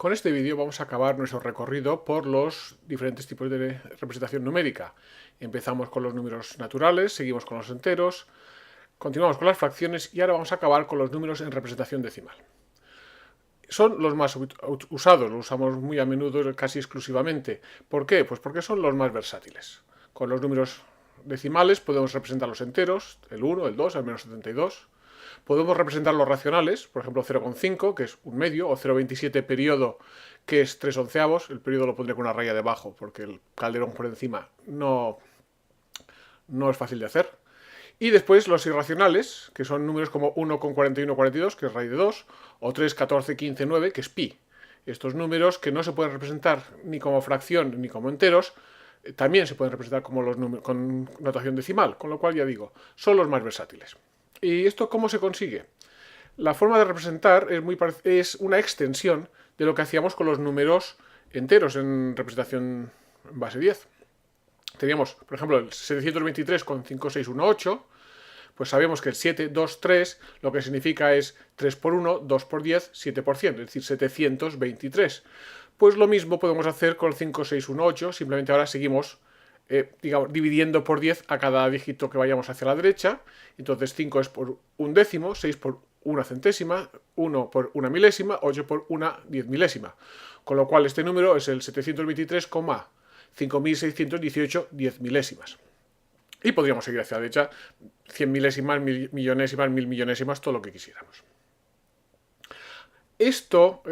Con este vídeo vamos a acabar nuestro recorrido por los diferentes tipos de representación numérica. Empezamos con los números naturales, seguimos con los enteros, continuamos con las fracciones y ahora vamos a acabar con los números en representación decimal. Son los más usados, los usamos muy a menudo, casi exclusivamente. ¿Por qué? Pues porque son los más versátiles. Con los números decimales podemos representar los enteros, el 1, el 2, el menos 72. Podemos representar los racionales, por ejemplo 0,5, que es un medio, o 0,27 periodo, que es 3 onceavos. El periodo lo pondré con una raya debajo, porque el calderón por encima no es fácil de hacer. Y después los irracionales, que son números como 1,4142, que es raíz de 2, o 3, 14, 15, 9, que es pi. Estos números que no se pueden representar ni como fracción ni como enteros, también se pueden representar como los números con notación decimal, con lo cual ya digo, son los más versátiles. ¿Y esto cómo se consigue? La forma de representar es una extensión de lo que hacíamos con los números enteros en representación en base 10. Teníamos, por ejemplo, el 723 con 5618, pues sabemos que el 723 lo que significa es 3 por 1, 2 por 10, 7 por 100, es decir, 723. Pues lo mismo podemos hacer con el 5618, simplemente ahora seguimos dividiendo por 10 a cada dígito que vayamos hacia la derecha. Entonces 5 es por un décimo, 6 por una centésima, 1 por una milésima, 8 por una 10 milésima. Con lo cual este número es el 723,5618 10 milésimas. Y podríamos seguir hacia la derecha 100 milésimas, millonésimas, 1000 millonésimas, todo lo que quisiéramos. Esto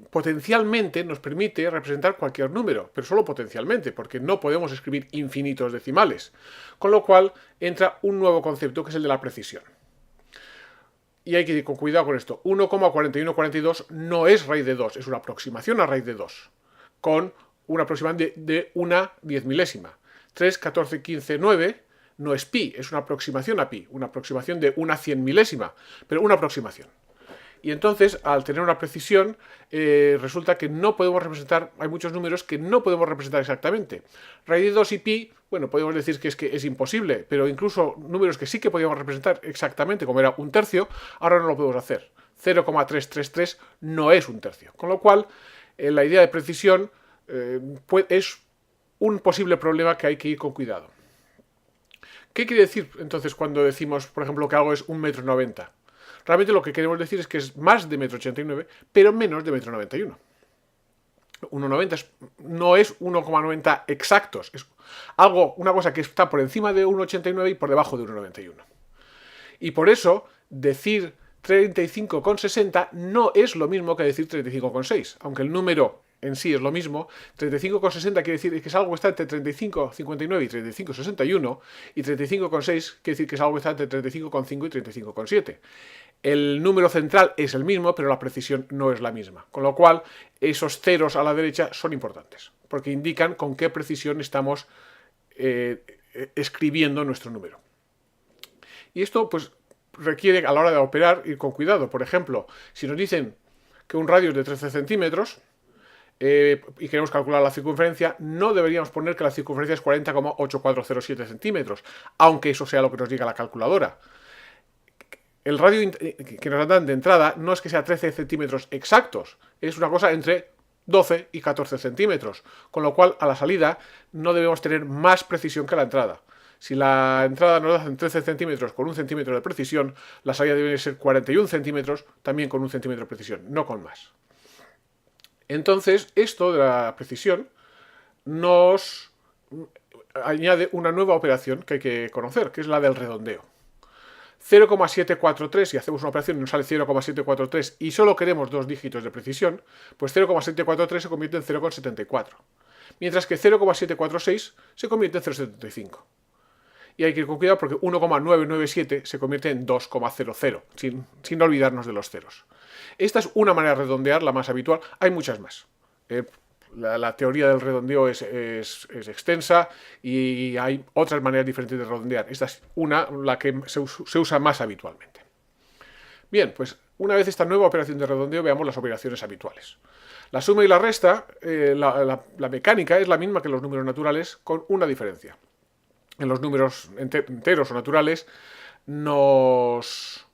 potencialmente nos permite representar cualquier número, pero solo potencialmente, porque no podemos escribir infinitos decimales. Con lo cual entra un nuevo concepto que es el de la precisión. Y hay que ir con cuidado con esto. 1,4142 no es raíz de 2, es una aproximación a raíz de 2, con una aproximación de una 10 milésima. 3, 14, 15, 9 no es pi, es una aproximación a pi, una aproximación de una 100 milésima, pero una aproximación. Y entonces, al tener una precisión, resulta que no podemos representar, hay muchos números que no podemos representar exactamente. Raíz de 2 y pi, bueno, podemos decir que es imposible, pero incluso números que sí que podíamos representar exactamente, como era un tercio, ahora no lo podemos hacer. 0,333 no es un tercio. Con lo cual, la idea de precisión es un posible problema que hay que ir con cuidado. ¿Qué quiere decir entonces cuando decimos, por ejemplo, que algo es 1,90 m? Realmente lo que queremos decir es que es más de 1,89 m, pero menos de 1,91 m. 1,90 no es 1,90 exactos, es una cosa que está por encima de 1,89 y por debajo de 1,91. Y por eso decir 35,60 no es lo mismo que decir 35,6, aunque el número en sí es lo mismo. 35,60 quiere decir que es algo que está entre 35,59 y 35,61, y 35,6 quiere decir que es algo que está entre 35,5 y 35,7. El número central es el mismo, pero la precisión no es la misma. Con lo cual, esos ceros a la derecha son importantes, porque indican con qué precisión estamos escribiendo nuestro número. Y esto, pues, requiere a la hora de operar ir con cuidado. Por ejemplo, si nos dicen que un radio es de 13 centímetros y queremos calcular la circunferencia, no deberíamos poner que la circunferencia es 40,8407 centímetros, aunque eso sea lo que nos diga la calculadora. El radio que nos dan de entrada no es que sea 13 centímetros exactos, es una cosa entre 12 y 14 centímetros, con lo cual a la salida no debemos tener más precisión que la entrada. Si la entrada nos da 13 centímetros con 1 centímetro de precisión, la salida debe ser 41 centímetros también con 1 centímetro de precisión, no con más. Entonces, esto de la precisión nos añade una nueva operación que hay que conocer, que es la del redondeo. 0,743, si hacemos una operación y nos sale 0,743 y solo queremos dos dígitos de precisión, pues 0,743 se convierte en 0,74. Mientras que 0,746 se convierte en 0,75. Y hay que ir con cuidado porque 1,997 se convierte en 2,00, sin olvidarnos de los ceros. Esta es una manera de redondear, la más habitual. Hay muchas más. La teoría del redondeo es extensa y hay otras maneras diferentes de redondear. Esta es la que se usa más habitualmente. Bien, pues una vez esta nueva operación de redondeo, veamos las operaciones habituales. La suma y la resta, la mecánica es la misma que en los números naturales, con una diferencia. En los números enteros o naturales nos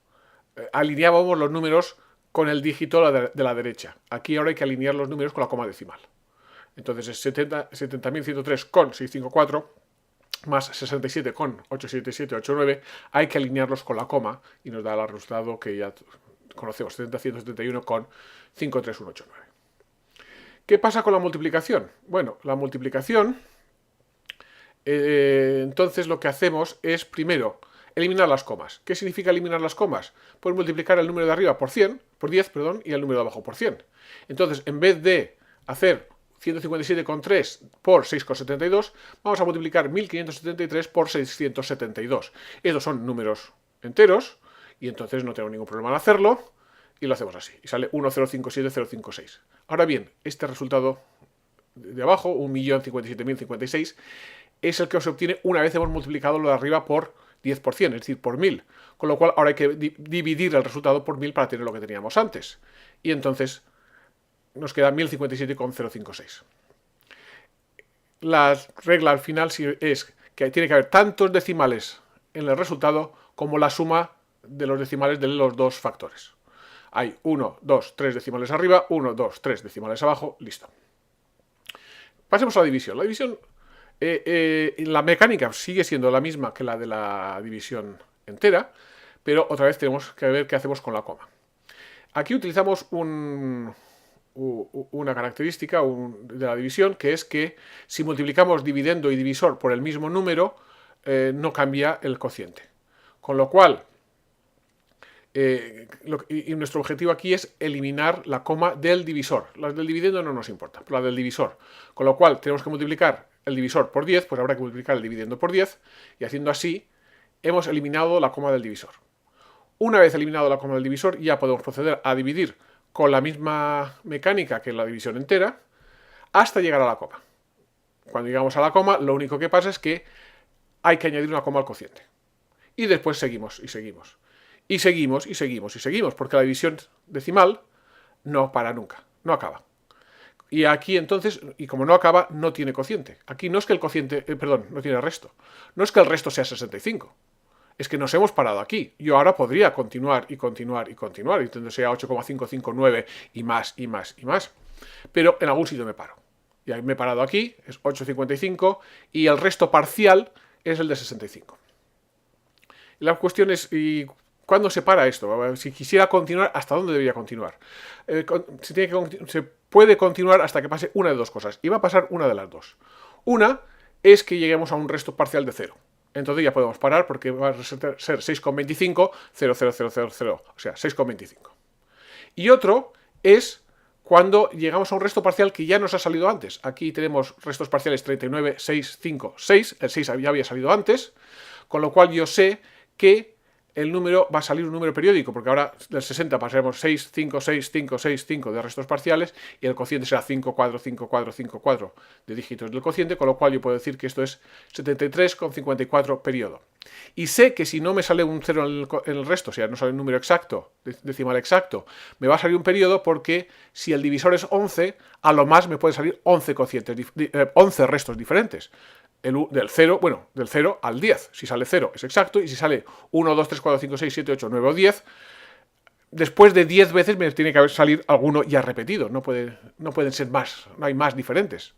alineábamos los números con el dígito de la derecha. Aquí ahora hay que alinear los números con la coma decimal. Entonces es 70.103 con 654 más 67 con 87789. Hay que alinearlos con la coma y nos da el resultado que ya conocemos, 70.171 con 53189. ¿Qué pasa con la multiplicación? Bueno, la multiplicación, entonces lo que hacemos es primero eliminar las comas. ¿Qué significa eliminar las comas? Pues multiplicar el número de arriba por 10, y el número de abajo por 100. Entonces, en vez de hacer 157,3 por 6,72, vamos a multiplicar 1573 por 672. Estos son números enteros y entonces no tengo ningún problema en hacerlo y lo hacemos así. Y sale 1,057,056. Ahora bien, este resultado de abajo, 1.057.056, es el que se obtiene una vez hemos multiplicado lo de arriba por 10%, es decir, por 1000. Con lo cual ahora hay que dividir el resultado por 1000 para tener lo que teníamos antes. Y entonces nos queda 1057,056. La regla al final es que tiene que haber tantos decimales en el resultado como la suma de los decimales de los dos factores. Hay 1, 2, 3 decimales arriba, 1, 2, 3 decimales abajo, listo. Pasemos a la división. La división, la mecánica sigue siendo la misma que la de la división entera, pero otra vez tenemos que ver qué hacemos con la coma. Aquí utilizamos una característica de la división, que es que si multiplicamos dividendo y divisor por el mismo número, no cambia el cociente. Con lo cual, y nuestro objetivo aquí es eliminar la coma del divisor. Las del dividendo no nos importa, pero la del divisor. Con lo cual, tenemos que multiplicar el divisor por 10, pues habrá que multiplicar el dividendo por 10, y haciendo así, hemos eliminado la coma del divisor. Una vez eliminado la coma del divisor, ya podemos proceder a dividir con la misma mecánica que la división entera, hasta llegar a la coma. Cuando llegamos a la coma, lo único que pasa es que hay que añadir una coma al cociente. Y después seguimos y seguimos. Y seguimos y seguimos y seguimos, porque la división decimal no para nunca, no acaba. Y aquí entonces, y como no acaba, no tiene cociente. Aquí no es que el cociente, no tiene resto. No es que el resto sea 65. Es que nos hemos parado aquí. Yo ahora podría continuar y continuar y continuar, y entonces sea 8,559 y más y más y más. Pero en algún sitio me paro. Y ahí me he parado aquí, es 8,55, y el resto parcial es el de 65. Y la cuestión es, ¿y cuándo se para esto? Si quisiera continuar, ¿hasta dónde debería continuar? Se puede continuar hasta que pase una de dos cosas. Y va a pasar una de las dos. Una es que lleguemos a un resto parcial de 0. Entonces ya podemos parar porque va a ser 6,25, 0,0000, o sea, 6,25. Y otro es cuando llegamos a un resto parcial que ya nos ha salido antes. Aquí tenemos restos parciales 39, 6, 5, 6. El 6 ya había salido antes, con lo cual yo sé que el número va a salir un número periódico, porque ahora del 60 pasaremos 6, 5, 6, 5, 6, 5 de restos parciales, y el cociente será 5, 4, 5, 4, 5, 4 de dígitos del cociente, con lo cual yo puedo decir que esto es 73,54 periodo. Y sé que si no me sale un 0 en el resto, o sea, no sale un número exacto, decimal exacto, me va a salir un periodo, porque si el divisor es 11, a lo más me puede salir 11 cocientes, 11 restos diferentes. Del 0 al 10. Si sale 0 es exacto, y si sale 1, 2, 3, 4, 5, 6, 7, 8, 9 o 10, después de 10 veces me tiene que salir alguno ya repetido. No pueden ser más, no hay más diferentes.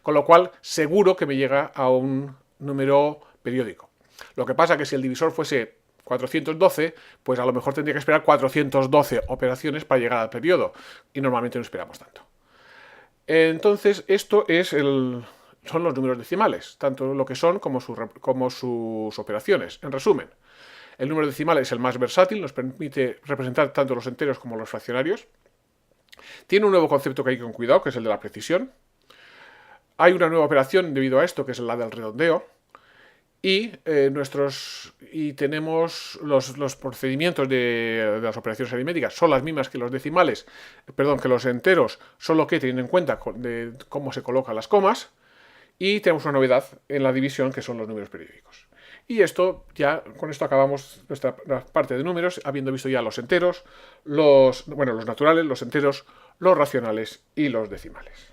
Con lo cual, seguro que me llega a un número periódico. Lo que pasa es que si el divisor fuese 412, pues a lo mejor tendría que esperar 412 operaciones para llegar al periodo, y normalmente no esperamos tanto. Entonces, esto es son los números decimales, tanto lo que son como sus operaciones. En resumen, el número decimal es el más versátil, nos permite representar tanto los enteros como los fraccionarios. Tiene un nuevo concepto que hay con cuidado, que es el de la precisión. Hay una nueva operación debido a esto, que es la del redondeo. Y tenemos los procedimientos de las operaciones aritméticas son las mismas que los decimales, que los enteros, solo que teniendo en cuenta de cómo se colocan las comas. Y tenemos una novedad en la división, que son los números periódicos. Y con esto acabamos nuestra parte de números, habiendo visto ya los enteros, los naturales, los enteros, los racionales y los decimales.